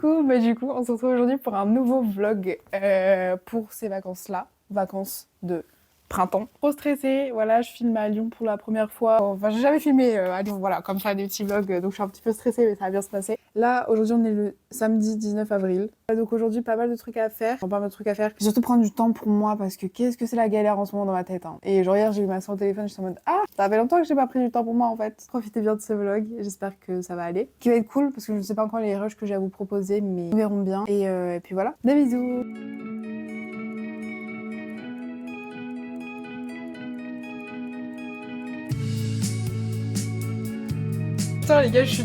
Coucou, du coup, on se retrouve aujourd'hui pour un nouveau vlog pour ces vacances-là, vacances de printemps. Trop stressée, voilà, je filme à Lyon pour la première fois. Enfin, j'ai jamais filmé à Lyon, voilà, comme ça, des petits vlogs, donc je suis un petit peu stressée, mais ça va bien se passer. Là, aujourd'hui, on est le samedi 19 avril. Donc aujourd'hui, pas mal de trucs à faire. Pas mal de trucs à faire. Surtout prendre du temps pour moi, parce que qu'est-ce que c'est la galère en ce moment dans ma tête. Hein. Et genre hier, j'ai eu ma soeur au téléphone, je suis en mode ah, ça fait longtemps que j'ai pas pris du temps pour moi en fait. Profitez bien de ce vlog, j'espère que ça va aller. Qui va être cool, parce que je ne sais pas encore les rushs que j'ai à vous proposer, mais nous verrons bien. Et puis voilà, des bisous. Putain les gars, j'ai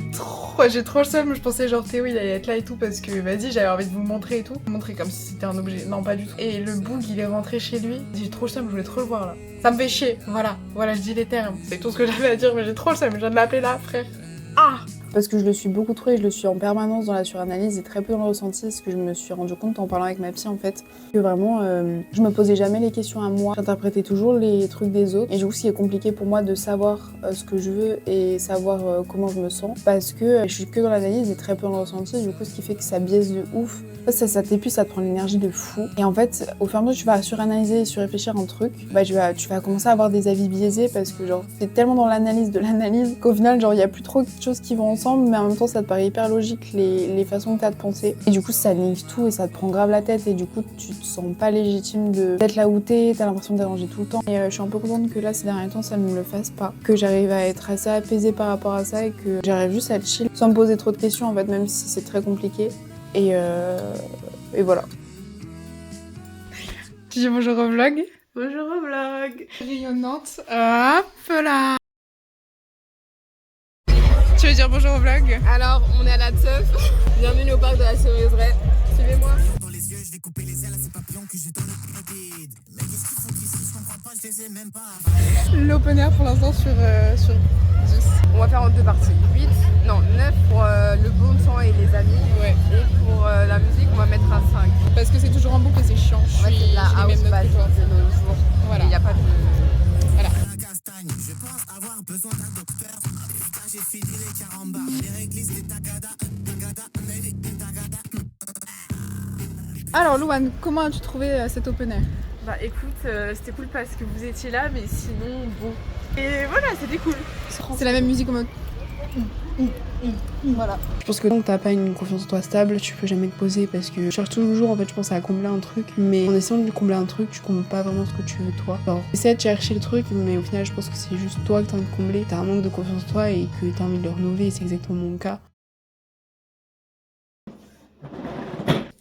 trop le seum. Je pensais genre Théo il allait être là et tout parce que vas-y, j'avais envie de vous montrer et tout. Montrer comme si c'était un objet. Non, pas du tout. Et le boug il est rentré chez lui. J'ai trop le seum, je voulais trop le voir là. Ça me fait chier. Voilà, je dis les termes. C'est tout ce que j'avais à dire, mais j'ai trop le seum. Je viens de l'appeler là, frère. Ah! Parce que je le suis beaucoup trop et je le suis en permanence dans la suranalyse et très peu dans le ressenti, ce que je me suis rendu compte en parlant avec ma psy en fait. Que vraiment, je me posais jamais les questions à moi, j'interprétais toujours les trucs des autres. Et du coup, ce qui est compliqué pour moi de savoir ce que je veux et savoir comment je me sens, parce que je suis que dans l'analyse et très peu dans le ressenti, du coup, ce qui fait que ça biaise de ouf. En fait, ça t'épuise, ça te prend l'énergie de fou. Et en fait, au fur et à mesure que tu vas suranalyser et surréfléchir un truc, tu vas commencer à avoir des avis biaisés parce que genre, t'es tellement dans l'analyse de l'analyse qu'au final, genre, il y a plus trop de choses qui vont ensemble, mais en même temps, ça te paraît hyper logique les façons que t'as de penser. Et du coup, ça livre tout et ça te prend grave la tête et du coup, tu te sens pas légitime d'être là où t'es, t'as l'impression de déranger tout le temps. Et je suis un peu contente que là, ces derniers temps, ça ne me le fasse pas. Que j'arrive à être assez apaisée par rapport à ça et que j'arrive juste à être chill sans me poser trop de questions en fait, même si c'est très compliqué. Et voilà. Tu dis bonjour au vlog. Bonjour au vlog. Rayonnante. Hop là. Tu veux dire bonjour au vlog? Alors, on est à la teuf. Bienvenue au parc de la Sérieuseraie. Suivez-moi. Dans les yeux, je vais couper les ailes à ces papillons que j'ai dans le vide. Mais qu'est-ce qu'ils font ici? Je comprends pas, je les ai même pas. L'open air pour l'instant sur 10. On va faire en deux parties. 8, non 9 pour le bon sang et les amis. Ouais. Et pour la musique, on va mettre un 5. Parce que c'est toujours en boucle et c'est chiant. En fait, c'est de la house basique de nos jours. Voilà. Il n'y a pas de... Voilà. La castagne, je pense avoir besoin d'un docteur. Là, j'ai fini les carambas, les réglisses, les tagada, tagada. Alors Louane, comment as-tu trouvé cet open air? Bah écoute, c'était cool parce que vous étiez là, mais sinon, bon. Et voilà, c'était cool. C'est la même musique en mode... Voilà. Je pense que tant que t'as pas une confiance en toi stable, tu peux jamais te poser parce que je cherche toujours en fait, je pense à combler un truc, mais en essayant de combler un truc, tu combles pas vraiment ce que tu veux toi. Genre, essaie de chercher le truc, mais au final, je pense que c'est juste toi que t'as envie de combler, t'as un manque de confiance en toi et que t'as envie de le renouveler, et c'est exactement mon cas.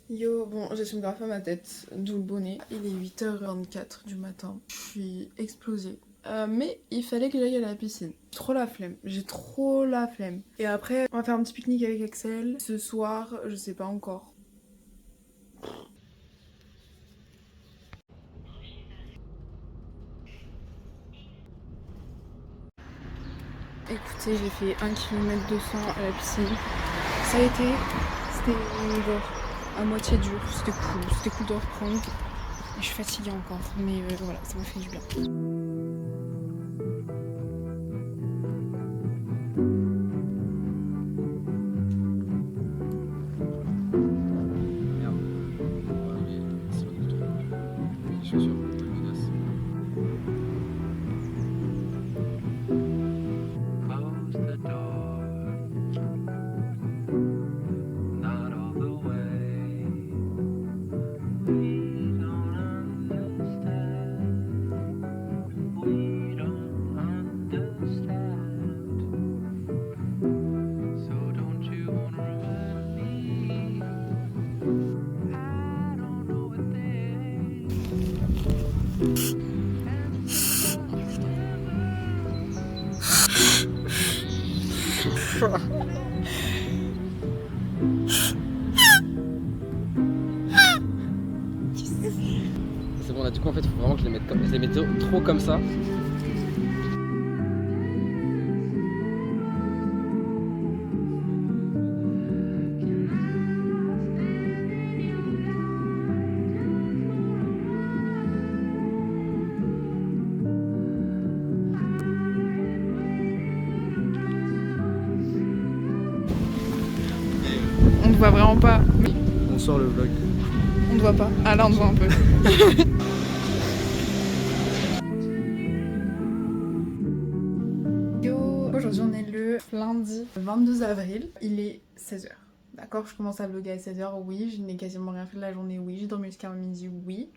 Yo, bon, j'assume grave à ma tête, d'où le bonnet. Il est 8h24 du matin, je suis explosée. Mais il fallait que j'aille à la piscine. J'ai trop la flemme. Et après, on va faire un petit pique-nique avec Axel. Ce soir, je sais pas encore. Écoutez, j'ai fait 1 km 200 à la piscine. Ça a été, c'était genre à moitié dur, c'était cool de reprendre. Je suis fatiguée encore, mais voilà, ça m'a fait du bien. C'est bon, là du coup en fait il faut vraiment que je les mette trop comme ça. voit vraiment pas. Mais On sort le vlog. on te voit pas. Ah là on te voit un peu. Yo, aujourd'hui on est le lundi 22 avril. Il est 16h. D'accord, je commence à vlogger à 16h, oui, je n'ai quasiment rien fait de la journée, oui, j'ai dormi jusqu'à midi, oui.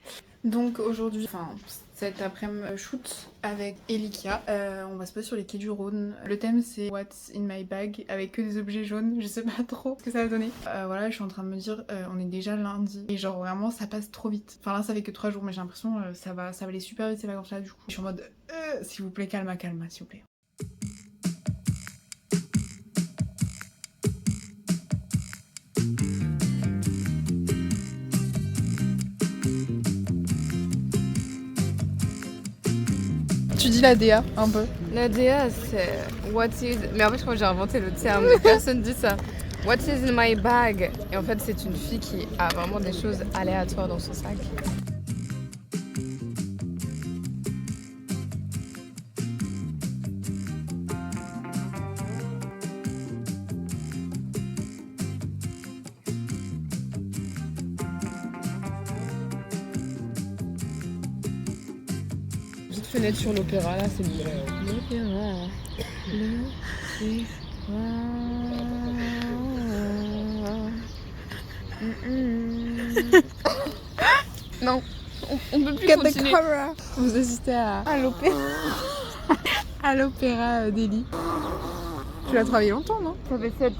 Donc aujourd'hui, enfin cet après-midi, shoot avec Elikia. On va se poser sur les quais du Rhône. Le thème c'est What's in my bag avec que des objets jaunes, je sais pas trop ce que ça va donner. Voilà, je suis en train de me dire, on est déjà lundi et genre vraiment ça passe trop vite. Enfin là ça fait que 3 jours mais j'ai l'impression ça va aller super vite ces vacances là du coup. Je suis en mode, s'il vous plaît calma, s'il vous plaît. Tu dis la DA un peu. La DA, c'est what is. Mais en fait, je crois que j'ai inventé le terme, mais personne dit ça. What is in my bag? Et en fait, c'est une fille qui a vraiment des choses aléatoires dans son sac. Petite fenêtre sur l'opéra, là, c'est l'opéra. Non, on peut plus continuer. Vous assistez à l'opéra. À l'opéra d'Eli. Tu l'as travaillé longtemps, non? Ça fait 7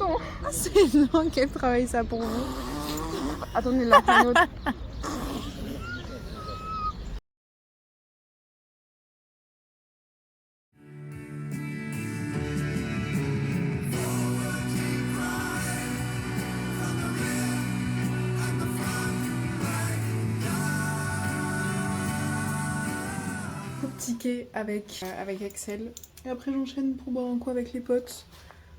ans. C'est long qu'elle travaille ça pour vous. Attendez, là, un autre. Ticket avec Axel. Et après j'enchaîne pour boire un coup avec les potes.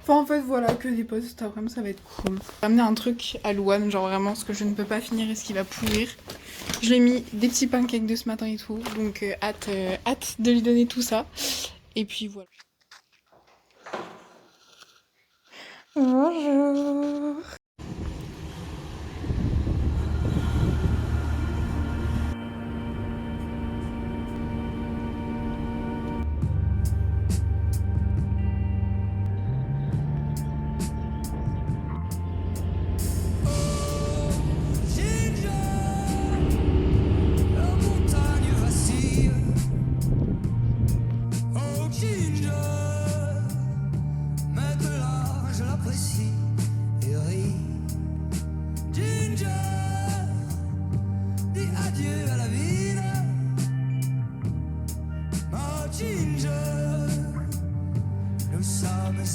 Enfin en fait voilà, que des potes, cet après-midi ça va être cool. J'ai ramené un truc à Louane, genre vraiment ce que je ne peux pas finir et ce qui va pourrir. Je lui ai mis des petits pancakes de ce matin et tout, donc hâte de lui donner tout ça. Et puis voilà. Bonjour.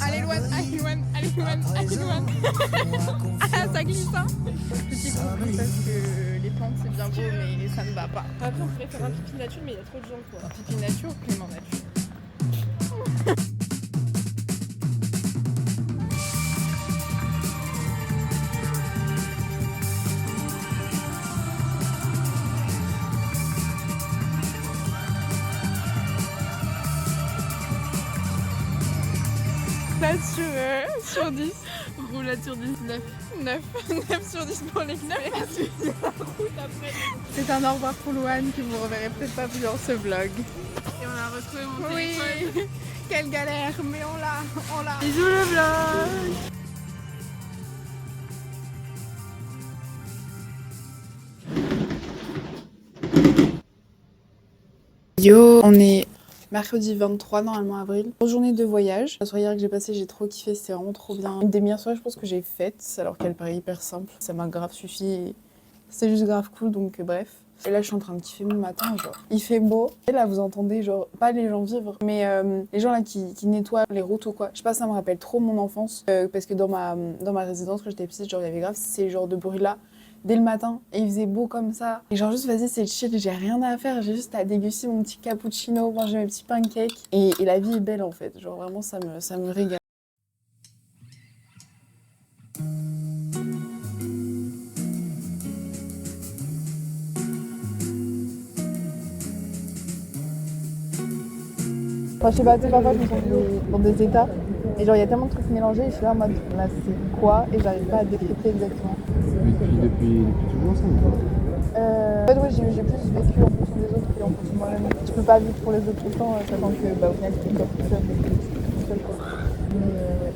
Allez Louane. Ah ça glisse hein. Petit coup parce que les plantes c'est bien beau mais ça ne va pas. Après, on pourrait faire un pipi nature, mais il y a trop de gens, quoi. Un pipi nature, Clément nature. Sur 10. Roulade sur 10. 9 sur 10 pour les 9. C'est un au revoir pour Louane que vous reverrez peut-être pas plus dans ce vlog. Et on a retrouvé mon téléphone. Oui, quelle galère, mais on l'a. Bisous le vlog. Yo, on est mercredi 23 normalement avril. Grosse journée de voyage. La soirée hier que j'ai passée, j'ai trop kiffé, c'était vraiment trop bien. Une des meilleures soirées je pense que j'ai faites, alors qu'elle paraît hyper simple. Ça m'a grave suffi et c'était juste grave cool donc bref. Et là je suis en train de kiffer mon matin, genre il fait beau. Et là vous entendez genre, pas les gens vivre, mais les gens là qui nettoient les routes ou quoi. Je sais pas, ça me rappelle trop mon enfance parce que dans ma résidence quand j'étais petite, genre il y avait grave ces genres de bruit là. Dès le matin, et il faisait beau comme ça. Et genre juste vas-y c'est chill, j'ai rien à faire, j'ai juste à déguster mon petit cappuccino, manger mes petits pancakes. Et la vie est belle en fait, genre vraiment ça me régale. Enfin je sais pas, tu sais parfois je me sens dans des états Et genre, il y a tellement de trucs mélangés et je suis là en mode, là, c'est quoi? Et j'arrive pas à décrypter exactement. Depuis toujours ça ou pas? En fait, ouais, j'ai plus vécu en fonction des autres que en fonction de moi-même. Tu peux pas vivre pour les autres tout le temps, sachant que, au final, tu es encore tout seul, donc tu tout seul, quoi. Mais, ouais.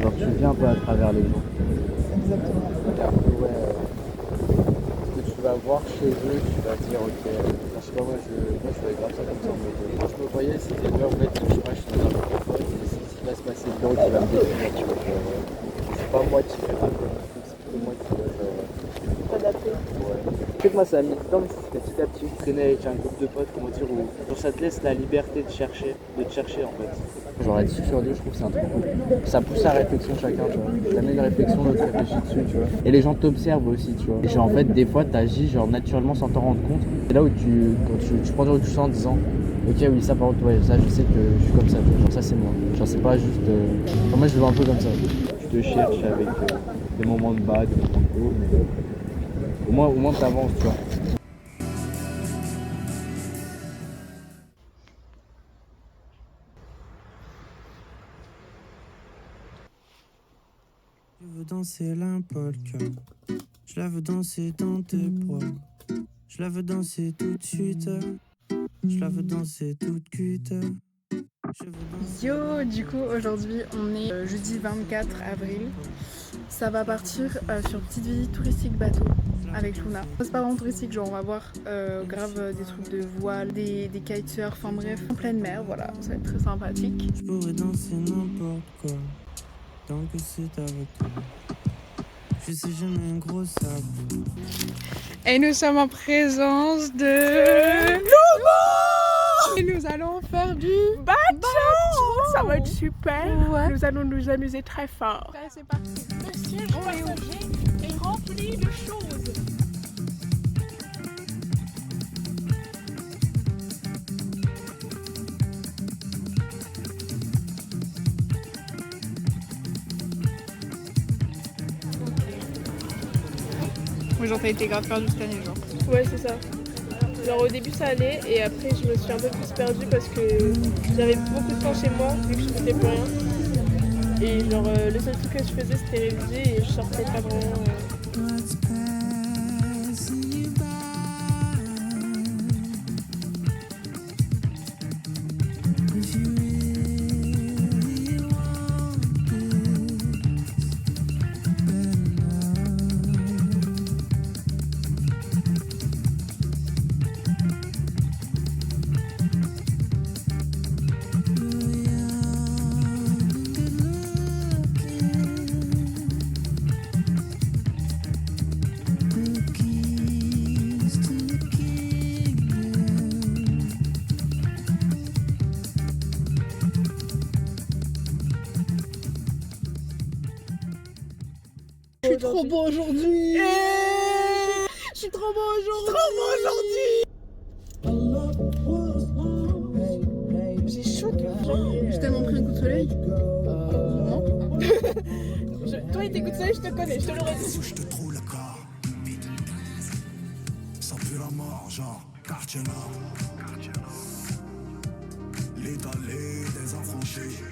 Genre tu viens un peu à travers les gens. Exactement. Ouais. Ce que tu vas voir chez eux, tu vas dire ok. Je sais pas, moi je fais grave ça comme ça. Moi je me voyais, c'était en fait, je sais pas, je suis dans un microphone et c'est ce qui va se passer dedans qui va me définir, tu vois. C'est pas moi qui fais mal, c'est plutôt moi qui dois T'adapter. ouais. En fait moi ça a mis du temps, mais c'était petit à petit. Je traînais avec un groupe de potes, comment dire, où genre, ça te laisse la liberté de te chercher en fait. Genre la discussion audio, je trouve que c'est un truc cool. Ça pousse à la réflexion chacun, tu vois. T'amènes une réflexion, l'autre réfléchit dessus, tu vois. Et les gens t'observent aussi, tu vois. Et genre en fait, des fois, t'agis genre naturellement sans t'en rendre compte. C'est là où tu prends du recul en disant, ok, oui, ça par contre, ouais, ça je sais que je suis comme ça, tu vois. Genre ça c'est moi. Genre c'est pas juste. Enfin, moi je le vois un peu comme ça. Tu te cherches avec des moments de bas, des moments de haut, mais au moins t'avances, tu vois. Je veux danser la polka. Je la veux danser dans tes bras. Je la veux danser tout de suite. Je la veux danser toute cuite. Je veux danser. Yo, du coup aujourd'hui on est jeudi 24 avril. Ça va partir sur une petite visite touristique bateau avec Luna. C'est pas vraiment touristique, genre on va voir grave des trucs de voile, des kitesurf, enfin bref, en pleine mer, voilà, ça va être très sympathique. Je pourrais danser n'importe quoi. Tant que c'est avec toi. Je sais jamais un gros sac. Et nous sommes en présence de Lobo. Et nous allons faire du bateau. Ça va être super. Ouais. Nous allons nous amuser très fort. Allez, c'est parti. Le siège passager est rempli de choses. Oui, genre t'as été grave perdu cette année, genre. Ouais, c'est ça. Genre au début ça allait et après je me suis un peu plus perdue parce que j'avais beaucoup de temps chez moi vu que je faisais plus rien. Et genre le seul truc que je faisais c'était réviser et je sortais pas vraiment. What's passing you by? If you really want this, better Je suis trop beau aujourd'hui. Je suis trop beau aujourd'hui. J'ai chaud. J'ai tellement pris un coup de soleil. Non. Toi et tes coups de soleil je te connais, je te l'aurais dit. je te trouve le corps. Sans plus la mort, genre quartier nord. L'étalé des affranchis.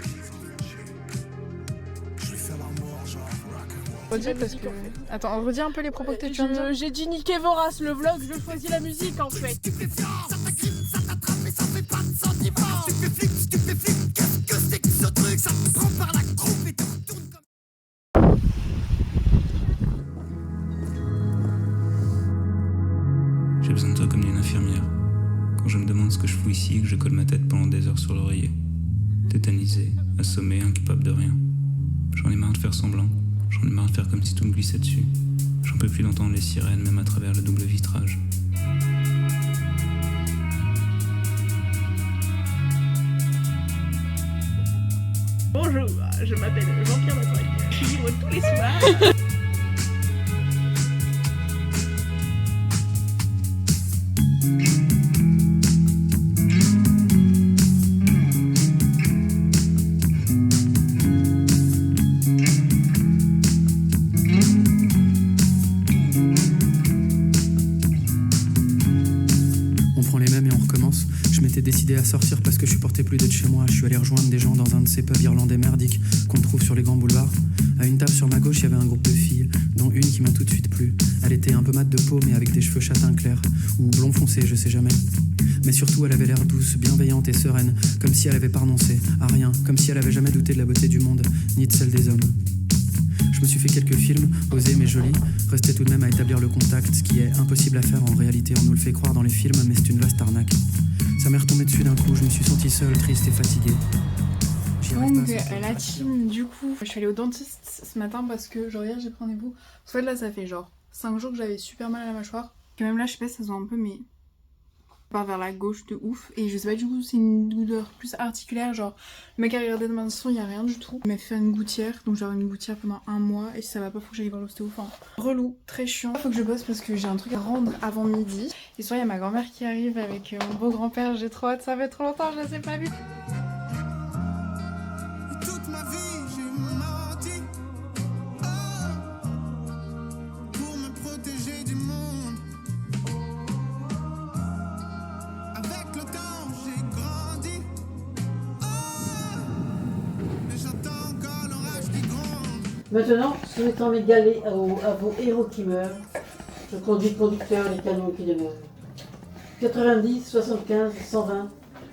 Je lui fais l'amour, genre rock'n'roll. Redis parce que. Attends, redis un peu les propos que tu viens de dire. J'ai dit niquer Vorace le vlog, je choisis la musique en fait. J'ai besoin de toi comme d'une infirmière. Quand je me demande ce que je fous ici et que je colle ma tête pendant des heures sur l'oreiller. Tétanisé, assommé, incapable de rien. J'en ai marre de faire semblant. J'en ai marre de faire comme si tout me glissait dessus. J'en peux plus d'entendre les sirènes, même à travers le double vitrage. Bonjour, je m'appelle Jean-Pierre Matraque. Je suis libre tous les soirs. On prend les mêmes et on recommence. Je m'étais décidé à sortir parce que je supportais plus d'être chez moi. Je suis allé rejoindre des gens dans un de ces pubs irlandais merdiques qu'on trouve sur les grands boulevards. À une table sur ma gauche, il y avait un groupe de filles, dont une qui m'a tout de suite plu. Elle était un peu mate de peau, mais avec des cheveux châtain clair, ou blond foncé, je sais jamais. Mais surtout, elle avait l'air douce, bienveillante et sereine, comme si elle avait pas renoncé à rien, comme si elle avait jamais douté de la beauté du monde, ni de celle des hommes. Je me suis fait quelques films, osés mais jolis, restait tout de même à établir le contact, ce qui est impossible à faire en réalité, on nous le fait croire dans les films, mais c'est une vaste arnaque. Ça m'est retombé dessus d'un coup, je me suis senti seul, triste et fatigué. Donc la team, du coup, je suis allée au dentiste ce matin parce que genre hier j'ai pris rendez-vous. En fait là ça fait genre 5 jours que j'avais super mal à la mâchoire. Et même là je sais pas si ça se voit un peu mais part vers la gauche de ouf. Et je sais pas du coup c'est une douleur plus articulaire, genre le mec a regardé de ma main, il y a rien du tout. Il m'a fait une gouttière, donc j'aurai une gouttière pendant 1 mois et si ça va pas faut que j'aille voir l'ostéo. Enfin relou, très chiant. Faut que je bosse parce que j'ai un truc à rendre avant midi. Et soit il y a ma grand-mère qui arrive avec mon beau grand-père, j'ai trop hâte, ça fait trop longtemps, je les ai pas vus. Toute ma vie, j'ai menti pour me protéger du monde. Avec le temps, j'ai grandi. Mais j'attends encore l'orage qui gronde. Maintenant, soumettant mes galets à vos héros qui meurent, je conduis le conducteur, les canons qui demeurent. 90, 75, 120,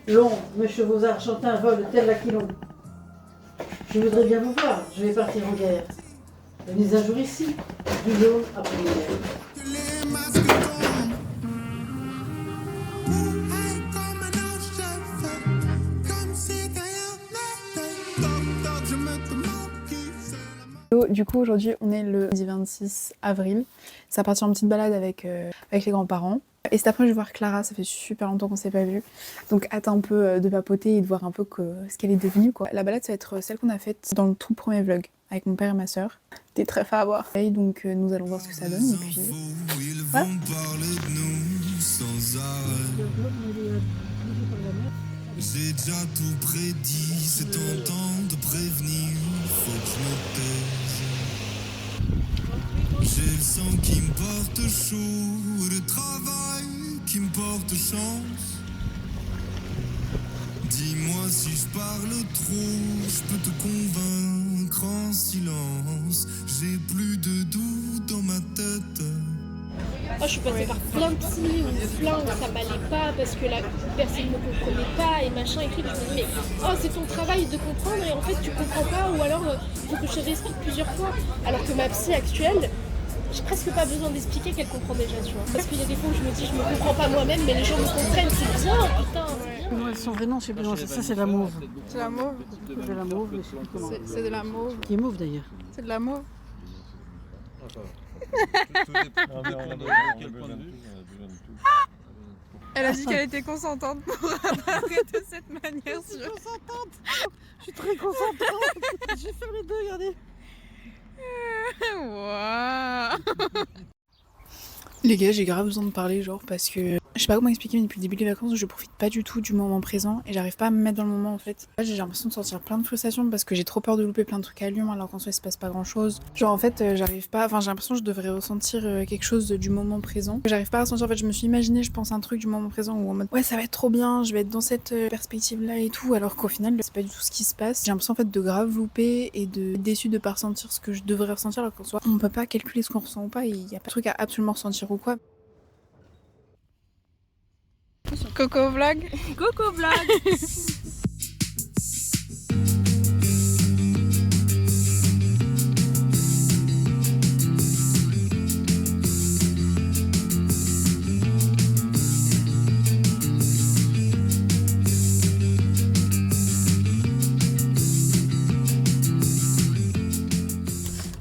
l'ombre, mes chevaux argentins volent tel l'aquilon. Je voudrais bien vous voir, je vais partir en guerre. Venez un jour ici, du jaune après l'hiver. Les masques tombent. Comme un ange, je fais comme si rien n'était. Toc, je me demande qui c'est la mort. Du coup aujourd'hui on est le 26 avril, ça partit en petite balade avec les grands-parents. Et cet après je vais voir Clara, ça fait super longtemps qu'on s'est pas vu. Donc hâte un peu de papoter et de voir un peu ce qu'elle est devenue quoi. La balade ça va être celle qu'on a faite dans le tout premier vlog avec mon père et ma soeur. C'était très fun à voir. Et donc nous allons voir ce que ça donne et puis voilà. J'ai déjà tout prédit, c'est tentant de prévenir, faut que je me taise. J'ai le sang qui me porte chaud, le travail qui me porte chance. Dis-moi si je parle trop, je peux te convaincre en silence. J'ai plus de doute dans ma tête. Oh, je suis passée par plein de psy ou plein où ça m'allait pas parce que la personne ne me comprenait pas et machin et tout. Je me dis mais oh c'est ton travail de comprendre et en fait tu comprends pas ou alors faut que je réexplique plusieurs fois. Alors que ma psy actuelle, j'ai presque pas besoin d'expliquer qu'elle comprend déjà, tu vois. Parce qu'il y a des fois où je me dis je me comprends pas moi-même mais les gens me comprennent, c'est bien putain. Non, son vrai nom, je sais plus, non, ça c'est la mauve. C'est la mauve. De la mauve, mais je sais plus comment. C'est de la mauve. Qui est mauve d'ailleurs. C'est de la mauve. Elle a dit qu'elle était consentante pour apparaître de cette manière. Je suis consentante. Je suis très consentante. Je vais faire les deux, regardez. Waouh. Les gars, j'ai grave besoin de parler, genre, parce que je sais pas comment expliquer, mais depuis le début des vacances, je profite pas du tout du moment présent et j'arrive pas à me mettre dans le moment en fait. Là, j'ai l'impression de sentir plein de frustration parce que j'ai trop peur de louper plein de trucs à Lyon alors qu'en soi il se passe pas grand chose. Genre en fait, j'arrive pas, enfin j'ai l'impression que je devrais ressentir quelque chose du moment présent. J'arrive pas à ressentir, en fait, je me suis imaginé, je pense un truc du moment présent où en mode ouais, ça va être trop bien, je vais être dans cette perspective là et tout, alors qu'au final, c'est pas du tout ce qui se passe. J'ai l'impression en fait de grave louper et de déçu de pas ressentir ce que je devrais ressentir alors qu'en soi, on peut pas calculer ce qu'on ressent ou pas, il y a pas de truc à absolument ressentir ou quoi. Coco Vlog. Coco Vlog.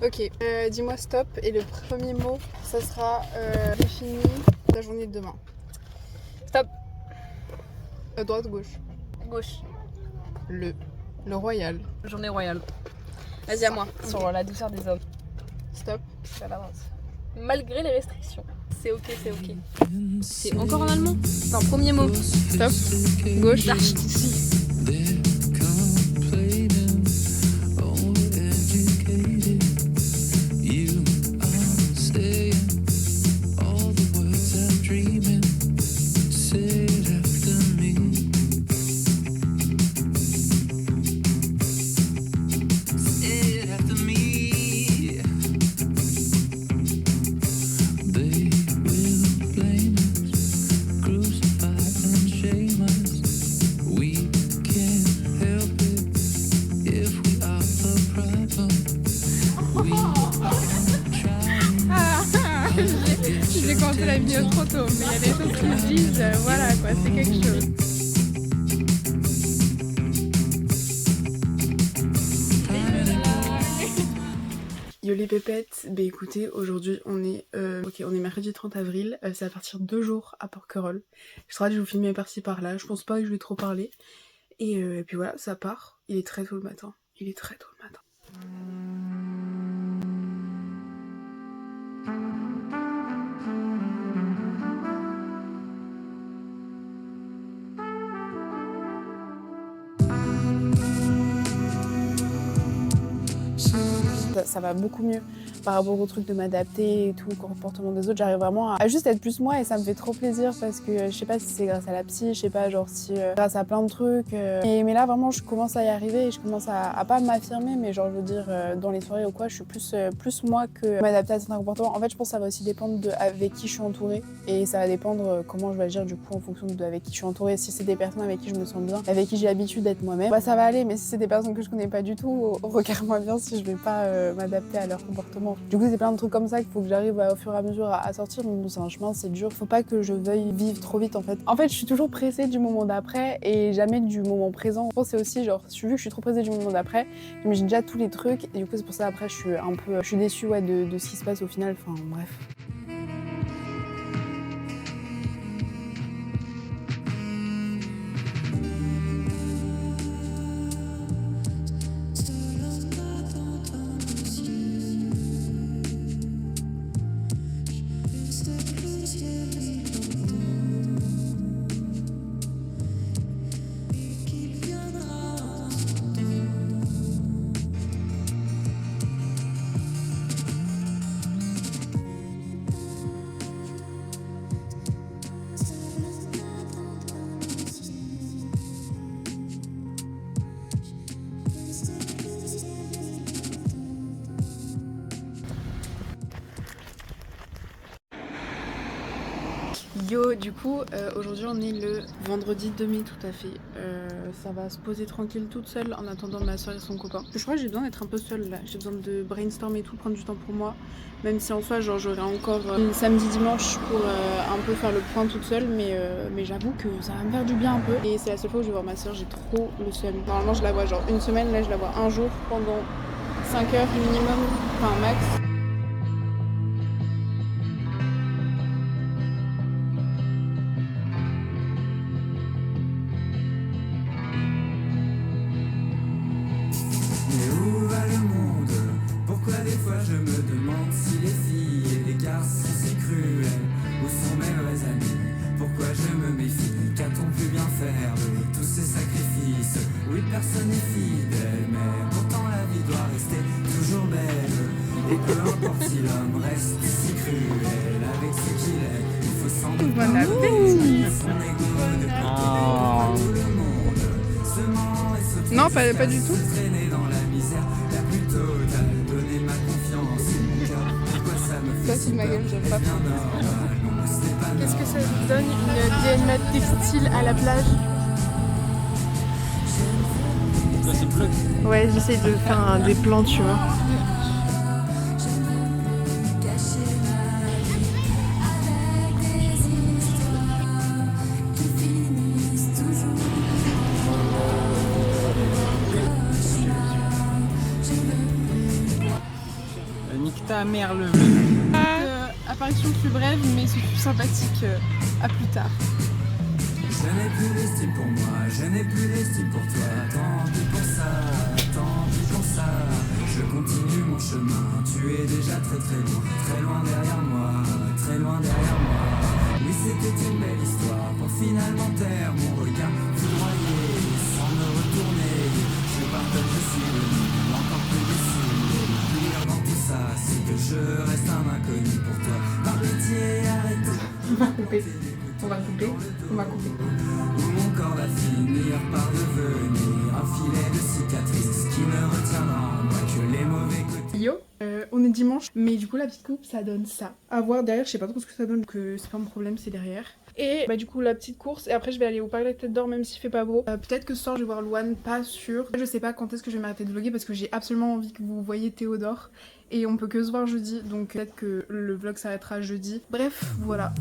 Ok, dis-moi stop et le premier mot, ça sera défini la journée de demain. Stop. Droite, gauche. Gauche. Le royal. Journée royale. Vas-y à moi. Sur la douceur des hommes. Stop. Ça va. Malgré les restrictions. C'est ok, c'est ok. C'est encore en allemand. C'est un premier mot. Stop. Gauche. Archi. All the words I'm dreaming, say it after me. J'ai commencé la vidéo trop tôt, mais il y a des choses qui se disent, voilà quoi, c'est quelque chose. Yo les pépettes, bah écoutez, aujourd'hui on est mercredi 30 avril, c'est à partir de 2 jours à Porquerolles. Je serai je vous filmer par-ci par-là, je pense pas que je vais trop parler. Et puis voilà, ça part, il est très tôt le matin, Ça va beaucoup mieux par rapport au truc de m'adapter et tout, au comportement des autres. J'arrive vraiment à juste être plus moi et ça me fait trop plaisir parce que je sais pas si c'est grâce à la psy, je sais pas genre si grâce à plein de trucs. Mais là vraiment je commence à y arriver et je commence à pas m'affirmer mais genre je veux dire dans les soirées ou quoi je suis plus moi que m'adapter à certains comportements. En fait je pense que ça va aussi dépendre de avec qui je suis entourée et ça va dépendre comment je vais agir du coup en fonction de avec qui je suis entourée. Si c'est des personnes avec qui je me sens bien, avec qui j'ai l'habitude d'être moi-même, bah ça va aller, mais si c'est des personnes que je connais pas du tout, regarde-moi bien si je vais pas m'adapter à leur comportement. Du coup c'est plein de trucs comme ça qu'il faut que j'arrive au fur et à mesure à sortir, donc c'est un chemin, c'est dur, faut pas que je veuille vivre trop vite en fait. En fait je suis toujours pressée du moment d'après et jamais du moment présent. Je pense que c'est aussi genre, vu que je suis trop pressée du moment d'après, j'imagine déjà tous les trucs et du coup c'est pour ça après je suis déçue ouais, de ce qui se passe au final, enfin bref. Yo, du coup, aujourd'hui on est le vendredi 2 mai tout à fait. Ça va se poser tranquille toute seule en attendant ma soeur et son copain. Je crois que j'ai besoin d'être un peu seule là. J'ai besoin de brainstorm et tout, prendre du temps pour moi. Même si en soi, genre j'aurai encore samedi, dimanche pour un peu faire le point toute seule. Mais j'avoue que ça va me faire du bien un peu. Et c'est la seule fois où je vais voir ma soeur, j'ai trop le seum. Normalement, je la vois genre une semaine, là je la vois un jour pendant 5 heures minimum, enfin max. Je me demande si les filles et les garçons sont si cruels ou sont mes vrais amis. Pourquoi je me méfie? Qu'a-t-on pu bien faire de tous ces sacrifices? Oui, personne n'est fidèle, mais pourtant la vie doit rester toujours belle. Et peu importe si l'homme reste si cruel avec ce qu'il est, il faut s'en appétit. Son égo de tout le monde. Se ment et se non, pas du tout. traîner dans la misère la plus totale. Donner ma confiance et mon cœur. Pourquoi ça me fait si ma gueule, j'aime pas. Qu'est-ce que ça vous donne une DNMA textile à la plage? Ouais, j'essaye de faire des plans, tu vois. Nique ta mère le Apparition plus brève, mais c'est plus sympathique à plus tard. Je n'ai plus d'estime pour moi, je n'ai plus d'estime pour toi. Tant pis pour ça, tant pis pour ça. Je continue mon chemin, tu es déjà très loin derrière moi, très loin derrière moi. Oui, c'était une belle histoire pour finalement taire mon regard foudroyé, sans me retourner. Je partage, je suis venu, encore plus déçu. Le pire dans tout ça, c'est que je reste un inconnu pour toi. Par pitié, arrête. On va couper. On va couper. Mon corps va finir par devenir un filet de cicatrices qui me retiendra, moins que les mauvais côtés. Yo, on est dimanche, mais du coup la petite coupe ça donne ça. À voir derrière, je sais pas trop ce que ça donne, donc c'est pas mon problème, c'est derrière. Et bah du coup la petite course, et après je vais aller au parc de la Tête d'Or même s'il fait pas beau. Peut-être que ce soir je vais voir Louane, pas sûr. Je sais pas quand est-ce que je vais m'arrêter de vlogger parce que j'ai absolument envie que vous voyez Théodore. Et on peut que se voir jeudi, donc peut-être que le vlog s'arrêtera jeudi. Bref, voilà.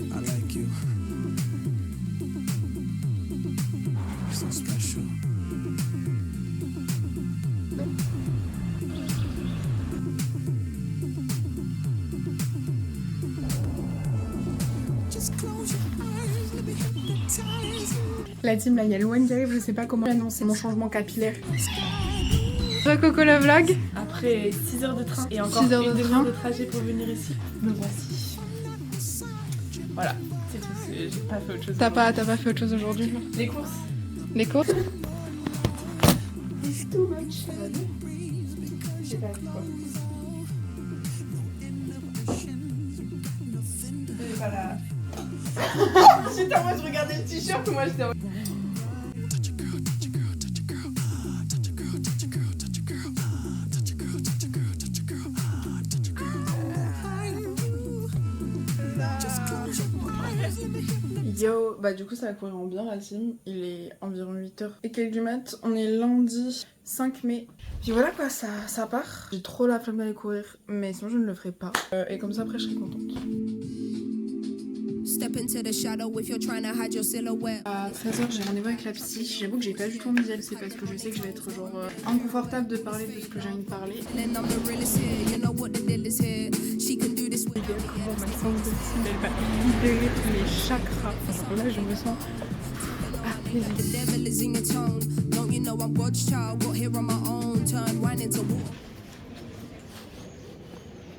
I like you. You're so special. Just close your eyes, let me hypnotize you. La team là, il y a Louane qui arrive, je sais pas comment annoncer mon changement capillaire. Coco le vlog. Après 6 heures de train et encore 6 heures de une train. demi-heure de trajet pour venir ici, me voici. Voilà, c'est tout, j'ai pas fait autre chose. T'as pas fait autre chose aujourd'hui? Les courses. Les courses? It's too much. J'ai pas dit quoi. J'ai pas la... J'étais en mode, je regardais le t-shirt, moi j'étais en mode... Yo, bah du coup ça va courir en bien la team, il est environ 8h et quelques du mat, on est lundi 5 mai. Puis voilà quoi, ça part. J'ai trop la flemme d'aller courir, mais sinon je ne le ferai pas. Et comme ça après je serai contente. À 13h j'ai rendez-vous avec la psy, j'avoue que j'ai pas du tout envie d'y aller, c'est parce que je sais que je vais être genre inconfortable de parler de ce que j'ai envie de parler. Comment ma sens de team elle va libérer tous mes chakras. Genre là je me sens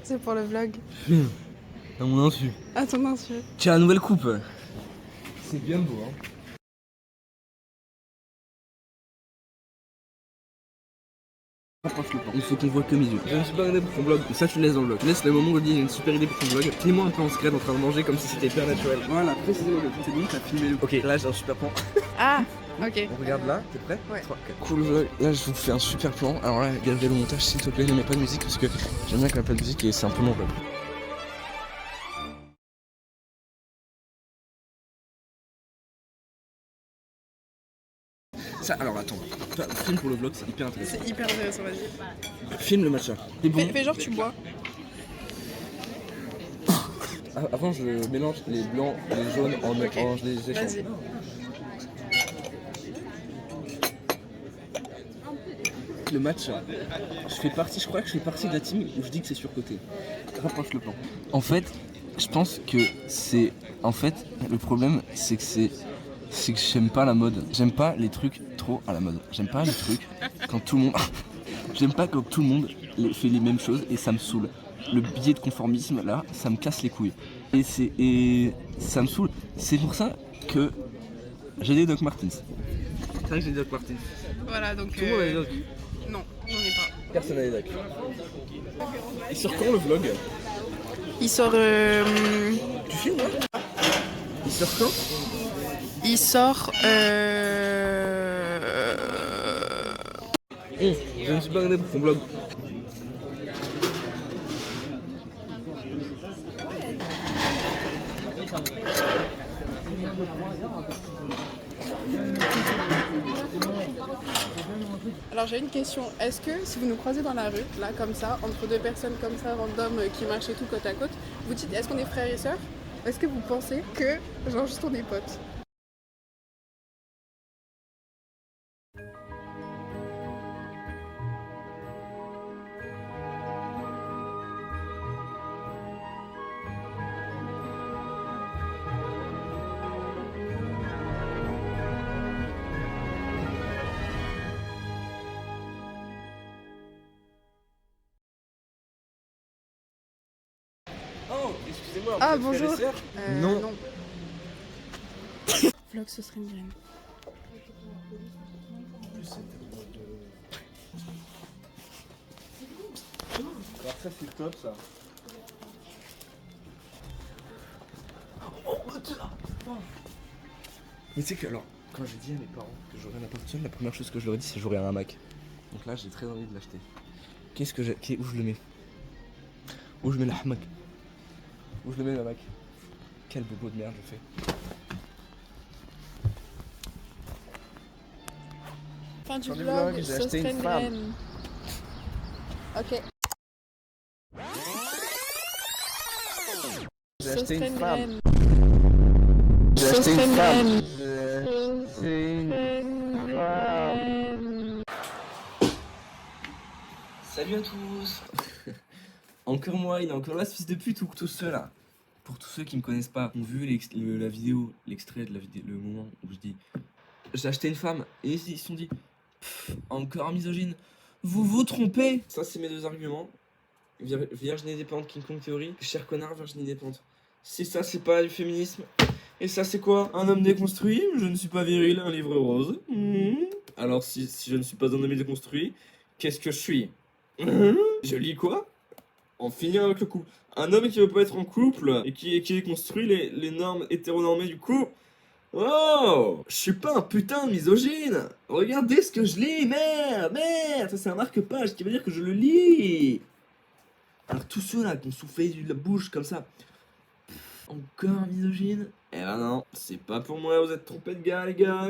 c'est pour le vlog. À mon insu. À ton insu. Tiens, la nouvelle coupe. C'est bien beau, hein. Il faut qu'on voit que mes yeux. J'ai une super idée pour ton vlog, ça tu le laisses dans le vlog. Laisse le moment où je dis j'ai une super idée pour ton vlog. Finis-moi un peu en secret en train de manger comme si c'était hyper naturel. Voilà, précisément le c'est bon, t'as filmé le. Ok, là j'ai un super plan. Ah, ok. On regarde là, t'es prêt? Ouais. 3, 4. Cool vlog, là je vous fais un super plan. Alors là, gardez le montage s'il te plaît, ne mets pas de musique parce que j'aime bien qu'il n'y ait pas de musique et c'est un peu mon vlog. Ça, alors attends, film pour le vlog, c'est hyper intéressant. C'est hyper intéressant, vas-y. Filme le matcha. C'est bon. Fais genre tu bois. Avant, je mélange les blancs, les jaunes en orange, les échanges. Vas-y. Le match, je crois que je fais partie de la team où je dis que c'est surcoté. Rapproche le plan. En fait, je pense que c'est... En fait, le problème, c'est que j'aime pas la mode. J'aime pas les trucs trop à la mode. J'aime pas les trucs quand tout le monde... J'aime pas quand tout le monde fait les mêmes choses et ça me saoule. Le biais de conformisme, là, ça me casse les couilles. Et ça me saoule. C'est pour ça que j'ai des Doc Martens. C'est vrai que j'ai des Doc Martens. Voilà donc. Tout le monde a des Doc. Non, j'en ai pas. Personne n'a des Doc. Il sort quand le vlog? Il sort. Tu filmes là? Il sort quand? Il sort. J'ai une super idée pour ton vlog. Alors j'ai une question, est-ce que si vous nous croisez dans la rue, là comme ça, entre deux personnes comme ça, random, qui marchent et tout côte à côte, vous dites est-ce qu'on est frères et sœurs? Est-ce que vous pensez que genre juste on est potes? Oh, excusez-moi. Ah, vous êtes frères et bonjour. sœurs? Non. Vlog ce serait une graine. Alors ça c'est top ça. enfant. Mais tu sais que, alors, quand j'ai dit à mes parents que j'aurais un appart seul, la première chose que je leur ai dit, c'est que j'aurais un hamac. Donc là, j'ai très envie de l'acheter. Qu'est-ce que j'ai. Où je le mets? Où je mets le hamac? Où je le mets le hamac? Quel bobo de merde je fais. Fin du Fin du vlog, vlog, j'ai sauce acheté une crème femme. graine. Ok. J'ai Sauce acheté une crème femme. graine. J'ai Sauce acheté une crème femme. graine. J'ai acheté une femme. Salut à tous. Encore moi, il est encore là ce fils de pute ou tous ceux là. Pour tous ceux qui me connaissent pas, ont vu la vidéo, l'extrait de la vidéo, le moment où je dis j'ai acheté une femme et ils se sont dit encore un misogyne. Vous vous trompez. Ça c'est mes deux arguments. Virginie dépendante, King Kong Theory. Cher connard, Virginie dépendante. Si ça c'est pas du féminisme. Et ça c'est quoi? Un homme déconstruit? Je ne suis pas viril, un livre rose. Alors si je ne suis pas un homme déconstruit, qu'est-ce que je suis? Je lis quoi? En finir avec le couple. Un homme qui veut pas être en couple et qui déconstruit les normes hétéronormées du couple. Oh, je suis pas un putain de misogyne. Regardez ce que je lis, merde, ça c'est un marque-page qui veut dire que je le lis. Alors tous ceux là qui ont soufflé de la bouche comme ça, encore un misogyne? Eh ben non, c'est pas pour moi, vous êtes trompés de gars les gars.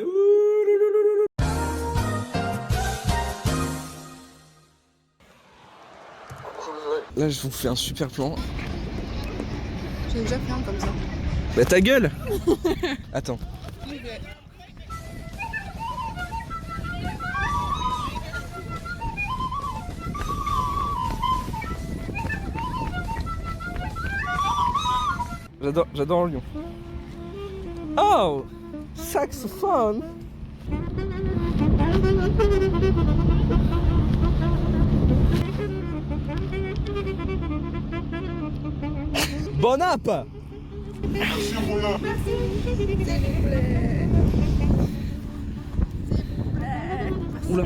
Là je vous fais un super plan. J'ai déjà fait un comme ça. Bah ta gueule. Attends. J'adore le lion. Oh, saxophone. Bon app. Oula.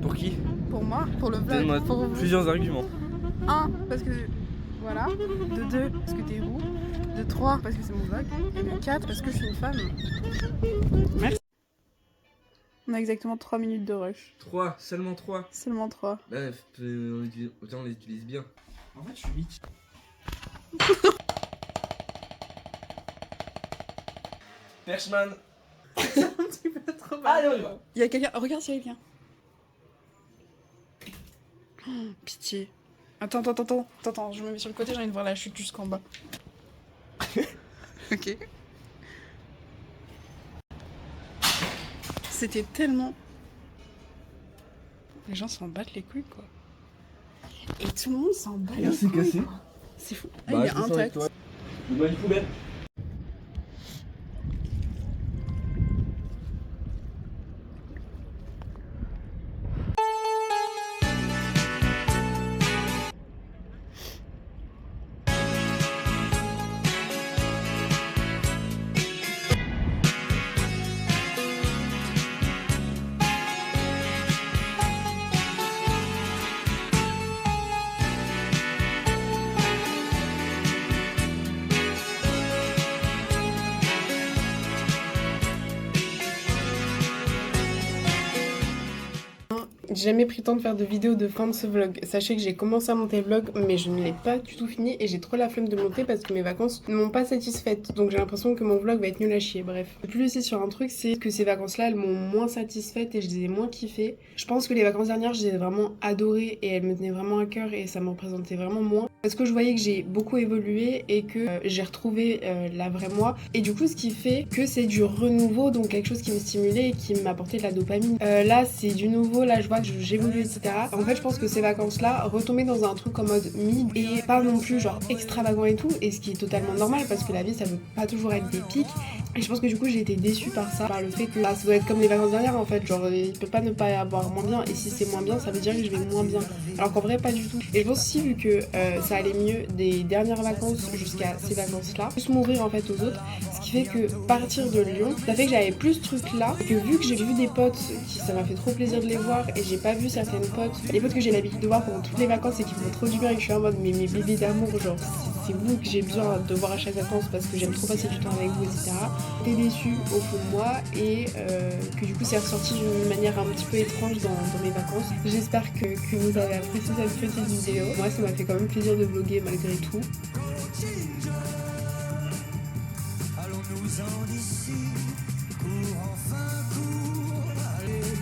Pour qui? Pour moi, pour le Donne-moi vlog, pour vous. plusieurs arguments. 1, parce que voilà. De 2, parce que t'es roux. De 3, parce que c'est mon vlog. Et de 4, parce que je suis une femme. Merci. On a exactement 3 minutes de rush. 3, seulement 3. Seulement 3. Bah, autant on les utilise bien. En fait, je suis bitch. Perchman. C'est un petit peu trop mal. Allez, on y va. Il y a quelqu'un. Regarde s'il y a quelqu'un. Oh, pitié. Attends, je me mets sur le côté, j'ai envie de voir la chute jusqu'en bas. Ok. C'était tellement... Les gens s'en battent les couilles, quoi. Et tout le monde s'en bat les Rien, c'est couilles. cassé. C'est fou. Ah, il est intact. Je vois une poubelle. J'ai jamais pris le temps de faire de vidéo de fin de ce vlog. Sachez que j'ai commencé à monter le vlog, mais je ne l'ai pas du tout fini et j'ai trop la flemme de le monter parce que mes vacances ne m'ont pas satisfaite. Donc j'ai l'impression que mon vlog va être nul à chier, bref. Le plus aussi sur un truc, c'est que ces vacances-là, elles m'ont moins satisfaite et je les ai moins kiffées. Je pense que les vacances dernières, je les ai vraiment adorées et elles me tenaient vraiment à cœur et ça me représentait vraiment moins. Parce que je voyais que j'ai beaucoup évolué et que j'ai retrouvé la vraie moi. Et du coup, ce qui fait que c'est du renouveau, donc quelque chose qui me stimulait et qui m'apportait de la dopamine. Là, c'est du nouveau, là je vois que j'évolue, etc. En fait, je pense que ces vacances-là, retomber dans un truc en mode mid et pas non plus genre extravagant et tout, et ce qui est totalement normal parce que la vie, ça veut pas toujours être des pics. Et je pense que du coup, j'ai été déçue par ça, par le fait que ça doit être comme les vacances dernières en fait, genre il peut pas ne pas y avoir moins bien, et si c'est moins bien, ça veut dire que je vais moins bien. Alors qu'en vrai, pas du tout. Et je pense aussi, vu que ça allait mieux des dernières vacances jusqu'à ces vacances-là, plus m'ouvrir en fait aux autres, ce qui fait que partir de Lyon, ça fait que j'avais plus ce truc-là, que vu que j'ai vu des potes qui ça m'a fait trop plaisir de les voir, et j'ai pas vu certaines potes, les potes que j'ai l'habitude de voir pendant toutes les vacances et qui me font trop du bien et que je suis en mode mais mes bébés d'amour, genre c'est c'est vous que j'ai besoin de voir à chaque vacances parce que j'aime trop passer du temps avec vous, etc. J'étais déçue au fond de moi et que du coup c'est ressorti d'une manière un petit peu étrange dans mes vacances. J'espère que vous avez apprécié cette petite vidéo. Moi ça m'a fait quand même plaisir de vlogger malgré tout. Allons-nous-en d'ici, cours enfin, cours, allez.